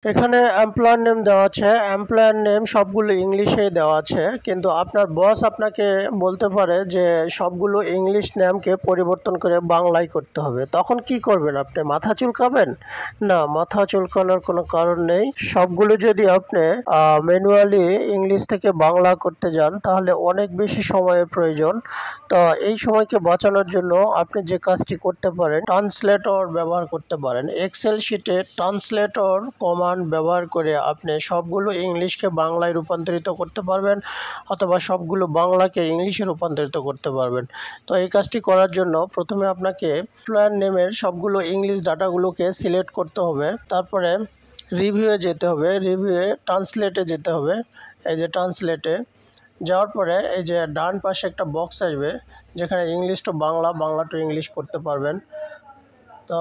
এখানে employer name দেওয়া আছে। এমপ্লয়ার নেম সবগুলো ইংলিশেই দেওয়া আছে, কিন্তু আপনার বস আপনাকে বলতে পারে যে সবগুলো ইংলিশ নেমকে পরিবর্তন করে বাংলায় করতে হবে। তখন কি করবেন আপনি? মাথা চুলকাবেন? না, মাথা চুলকানোর কোনো কারণ নেই। সবগুলো যদি আপনি ম্যানুয়ালি ইংলিশ থেকে বাংলা করতে যান তাহলে অনেক বেশি সময়ের প্রয়োজন। তো এই সময়কে বাঁচানোর জন্য আপনি যে কাজটি করতে পারেন, ট্রান্সলেটর ব্যবহার করতে পারেন। এক্সেল শিটে ট্রান্সলেটর কমান্ড ব্যবহার করে আপনি সবগুলো ইংলিশকে বাংলায় রূপান্তরিত করতে পারবেন, অথবা সবগুলো বাংলাকে ইংলিশে রূপান্তরিত করতে পারবেন। তো এই কাজটি করার জন্য প্রথমে আপনাকে এমপ্লয়ার নেমের সবগুলো ইংলিশ ডাটাগুলোকে সিলেক্ট করতে হবে। তারপরে রিভিউয়ে যেতে হবে, রিভিউয়ে ট্রান্সলেটে যেতে হবে। এই যে ট্রান্সলেটে যাওয়ার পরে এই যে ডান পাশে একটা বক্স আসবে যেখানে English to Bangla, Bangla to English করতে পারবেন। তো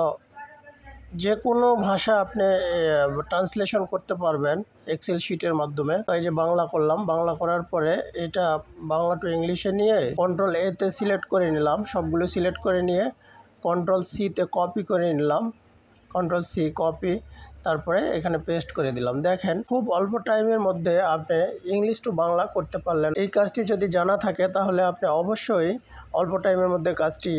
যে কোনো ভাষা আপনি ট্রান্সলেশন করতে পারবেন এক্সেল শিটের মাধ্যমে। তো এই যে বাংলা করলাম, বাংলা করার পরে এটা বাংলা টু ইংলিশে নিয়ে কন্ট্রোল এতে সিলেক্ট করে নিলাম, সবগুলো সিলেক্ট করে নিয়ে কন্ট্রোল সিতে কপি করে নিলাম, কন্ট্রোল সি কপি, তারপরে এখানে পেস্ট করে দিলাম। দেখেন খুব অল্প টাইমের মধ্যে আপনি ইংলিশ টু বাংলা করতে পারলেন। এই কাজটি যদি জানা থাকে তাহলে আপনি অবশ্যই অল্প টাইমের মধ্যে কাজটি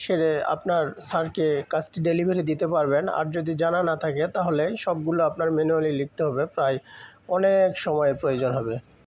সেরে আপনার স্যারকে কাজটি ডেলিভারি দিতে পারবেন। আর যদি জানা না থাকে তাহলে সবগুলো আপনার ম্যানুয়ালি লিখতে হবে, প্রায় অনেক সময়ের প্রয়োজন হবে।